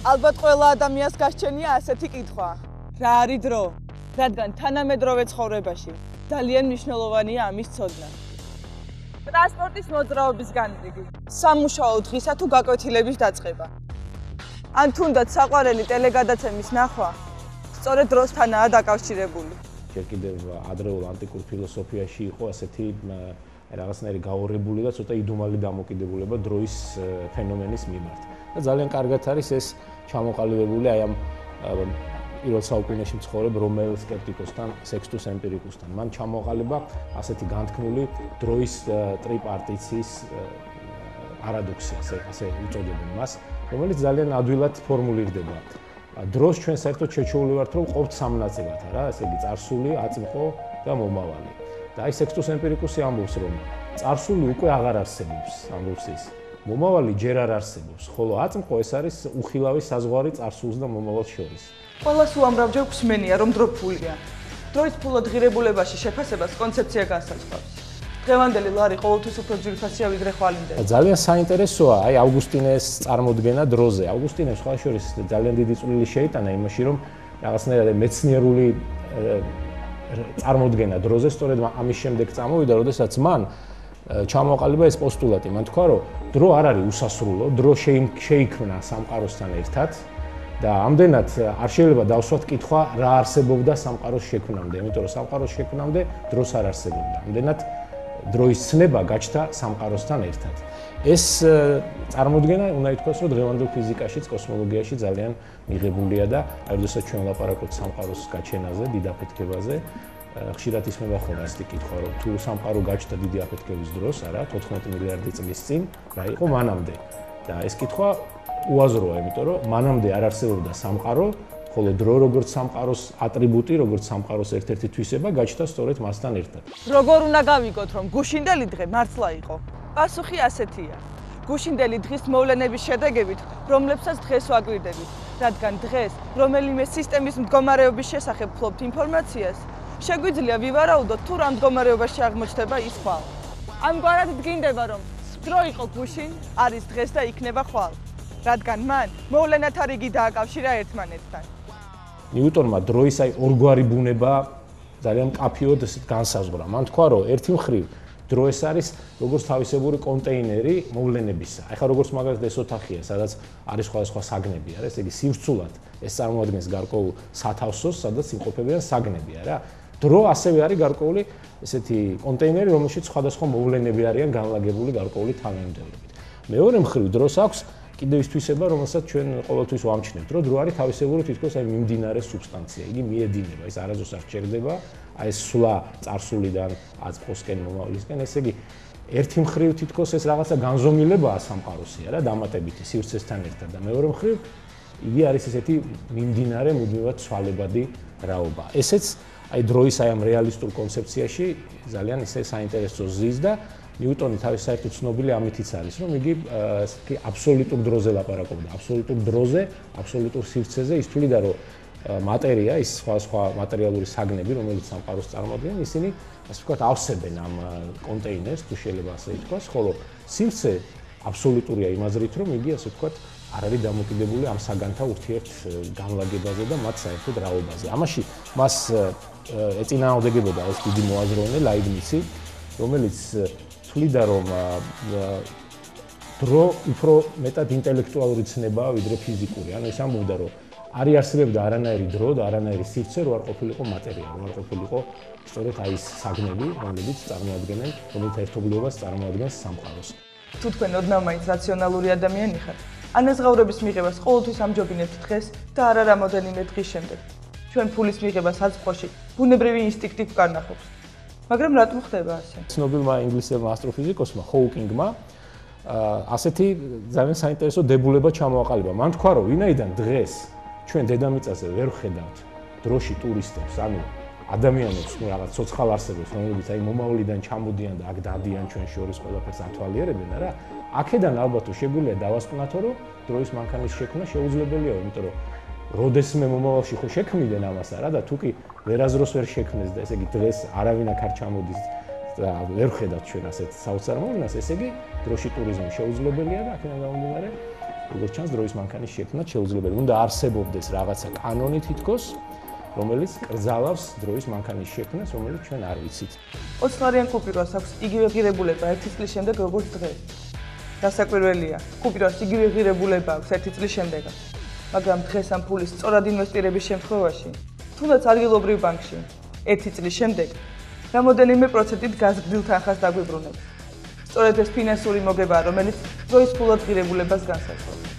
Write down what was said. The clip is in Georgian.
ალბათ ყველა ადამიანს გასჩენია ასეთი კითხვა. რა არის დრო? რადგან თანამედროვე ცხოვრებაში ძალიან მნიშვნელოვანია ამის ცოდნა. ტრანსპორტის მოძრაობის განრიგი, სამუშაო დღისა თუ გაკვეთილების დაწყება. ან თუნდაც საყვარელი ტელეგადაცემის ნახვა სწორედ დროსთანაა დაკავშირებული. ჯერ კიდევ ადრეულ ანტიკურ ფილოსოფიაში იყო ასეთი რაღაცნაირი გაორებული და ცოტა იდუმალი დამოკიდებულება დროის ფენომენის მიმართ. და ძალიან კარგად არის ეს ჩამოყალიბებული აი ამ პირველ საუკუნეში მცხოვრებ რომელ სკეპტიკოსთან, სექსტუს ემპირიკუსთან. მან ჩამოყალიბა ასეთი განთქმული დროის ტრიპარტიციის პარადოქსი, ასე უწოდებენ მას, რომელიც ძალიან ადვილად ფორმულირდება. დროს ჩვენ საერთოდ შეჩეული ვართ, რომ ყოფთ სამ ნაწილად, რა, ესე იგი წარსული, აწმყო და მომავალი. და აი სექსტუს ემპირიკუსი ამბობს, რომ წარსული უკვე აღარ არსებობს, ამბობს ის. მომავალი ჯერ არ არსებობს, ხოლო აწმყო ეს არის უხილავი საზღვარი წარსულს და მომავალს შორის. ყველას უამრავჯერ გვსმენია, რომ დრო ფულია. დროის ფულოდ ღირებულებაში შეფასებას კონცეფცია განსაზღვრავს. დღევანდელი ლარი ყოველთვის უფრო ძვირფასია ვიდრე ხვალინდელი. ძალიან საინტერესოა აი ავგუსტინეს წარმოდგენა დროზე. ავგუსტინე სხვა შორის ძალიან დიდი წვლილი შეიტანა იმაში, რომ რაღაცნაირად მეცნიერული წარმოდგენა დროზე სწორედ ამის შემდეგ წამოვიდა, როდესაც მან ჩამოყალიბა ეს პოსტულატი. მან თქვა, რომ დრო არ არის უსასრულო, დრო შეიქმნა სამყაროსთან ერთად და ამდენად არ შეიძლება დავსვათ კითხვა რა არსებობდა სამყაროს შექმნამდე, იმიტომ რომ სამყაროს შექმნამდე დროს არ არსებობდა. ამდენად დროის ცნება გაჩნდა სამყაროსთან ერთად. ეს წარმოდგენა უნდა ითქვას, რომ დღევანდელ ფიზიკაშიც, კოსმოლოგიაში ძალიან მიღებულია და აი როდესაც ჩვენ ვლაპარაკობთ სამყაროს გაჩენაზე, დიდ აფეთქებაზე, ხშირად ისმება ხოლმე ასეთი კითხვა, რომ თუ სამყარო გაჩნდა დიდი აფეთქების დროს, არა, 14 მილიარდი წლის წინ, რა იყო მანამდე? და ეს კითხვა უაზროა, იმიტომ რომ მანამდე არ არსებობდა სამყარო, ხოლო დრო როგორც სამყაროს ატრიბუტი, როგორც სამყაროს ერთ-ერთი თვისება გაჩნდა სწორედ მასთან ერთად. როგორ უნდა გავიგოთ, რომ გუშინდელი დღე მართლა იყო? პასუხი ასეთია. გუშინდელი დღის მოვლენების შედეგებით, რომლებსაც დღეს ვაკვირდებით, რადგან დღეს რომელიმე სისტემის მდგომარეობის შესახებ ფლობთ ინფორმაციას, შეგვიძლია ვივარაუდოთ, თუ რა მდგომარეობაში აღმოჩნდება ის ხვალ. ამგვარად დგინდება, რომ დრო იყო გუშინ, არის დღეს და იქნება ხვალ, რადგან მან მოვლენათა რიგი დააკავშირა ერთმანეთთან. ნიუტონმა დროის აი ორგვარი ბუნება ძალიან მკაფიოდ განსაზღვრა. მან თქვა, რომ ერთი მხრივ დრო ეს არის როგორც თავისებური კონტეინერი მოვლენებისა. ეხლა როგორც მაგალითად ეს ოთახია, სადაც არის სხვადასხვა საგნები, არა, ესე იგი სივრცულად ეს წარმოადგენს გარკვეულ სათავსოს, სადაც იმყოფებიან საგნები, არა. დრო ასევე არის გარკვეული ესეთი კონტეინერი, რომელშიც სხვადასხვა მოვლენები არიან განლაგებული გარკვეული თანმიმდევრობით. მეორე მხრივ დროს აქვს კიდევ ის თვისება, რომელსაც ჩვენ ყოველთვის ვამჩნევთ, რომ დრო არის თავისებური თითქოს აი მიმდინარე სუბსტანცია, იგი მიედინება, ის არასდროს არ ჩერდება, აი ეს სვლა წარსულიდან აწმყოსკენ მომავლისკენ, ესე იგი ერთი მხრივ თითქოს ეს რაღაცა განზომილებაა სამყაროსი, არა, დამატებითი სივრცესთან ერთად და მეორე მხრივ იგი არის ესეთი მიმდინარე მუდმივად ცვალებადი რაობა. ესეც აი დროის აი ამ რეალისტურ კონცეფციაში ძალიან ისე საინტერესო ზის და ნიუტონი თავის საერთოდ ცნობილი ამითიც არის, რომ იგი ესეთი აბსოლუტურ დროზე ლაპარაკობდა, აბსოლუტურ დროზე, აბსოლუტურ სივრცეზე, ის თვლიდა, რომ მატერია, ის სხვა მატერიალური საგნები, რომელიც სამყაროს წარმოადგენენ, ისინი ასე ვთქვათ, ავსებენ ამ კონტეინერს, თუ შეიძლება ასე ითქვას, ხოლო სივრცე აბსოლუტურია იმ აზრით, რომ იგი ასე ვთქვათ, არ არის დამოკიდებული ამ საგანთა ურთიერთ განლაგებაზე და მათ საერთოდ რაობაზე. ამაში მას ეწინააღმდეგებოდა ეს დიდი მოაზროვნე ლაიბნიცი, რომელიც თვლიდა, რომ დრო უფრო მეტად ინტელექტუალური ცნებაა ვიდრე ფიზიკური. ანუ ის ამბობდა, რომ არ იარსებებდა არანაირი დრო და არანაირი სივრცე, რო არ ყოფილიყო მატერია, რო არ ყოფილიყო სწორედ აი ეს საგნები, რომლებიც წარმოადგენენ, რომელთა ერთობლიობას წარმოადგენს სამყაროს. თუ თქვენ ოდნავ მაინც რაციონალური ადამიანი ხართ, ანაზღაურების მიღებას ყოველთვის ამჯობინებთ დღეს და არა რამოდენიმე დღის შემდეგ. ჩვენ ფულის მიღებას აწმყოში ბუნებრივი ინსტინქტი გვკარნახობს. მაგრამ რატომ ხდება ასე? ცნობილმა ინგლისელმა ასტროფიზიკოსმა ჰოუკინგმა ასეთი ძალიან საინტერესო დებულება ჩამოაყალიბა. მან თქვა, რომ ვინაიდან დღეს ჩვენ დედამიწაზე ვერ ვხედავთ დროში ტურისტებს, ანუ ადამიანებს, ნუ რაღაც ცოცხალ არსებებს, რომლებიც აი მომავლიდან ჩამოდიან და აქ დადიან ჩვენ შორის ყველაფერს ათვალიერებენ, არა? აქედან ალბათ შეგვიძლია დავასკვნათო, რომ დროის მანქანის შექმნა შეუძლებელია, იმიტომ რომ როდესმე მომავალში ხო შექმნიდნენ ამას, არა და თუ კი ვერაზროს ვერ შექმნეს და ესე იგი დღეს არავინ აქ არ ჩამოდის და ვერ ხედავთ ჩვენ ასეთ საოცარ მოვლენას, ესე იგი დროში ტურიზმი შეუძლებელია და აქედან გამომდინარე როგორც ჩანს, დროის მანქანის შექმნა შეუძლებელი. უნდა არსებობდეს რაღაცა კანონი თითქოს, რომელიც კრძალავს დროის მანქანის შექმნას, რომელიც ჩვენ არ ვიცით. 20 ლარიან კუპირას აქვს იგივე ღირებულება 1 წლის შემდეგ როგორც დღეს. დასაკვირველია, კუპირას იგივე ღირებულება აქვს 1 წლის შემდეგაც. მაგრამ დღეს ამ ფულის სწორად ინვესტირების შემთხვევაში, თუნდაც ადგილობრივ ბანკში 1 წლის შემდეგ რამოდენიმე პროცენტით გაზრდილ თანხას დაგვიბრუნებს. სწორედ ეს ფინანსური მოგებაა, რომელიც დროის ფულად ღირებულებას განსაზღვრავს.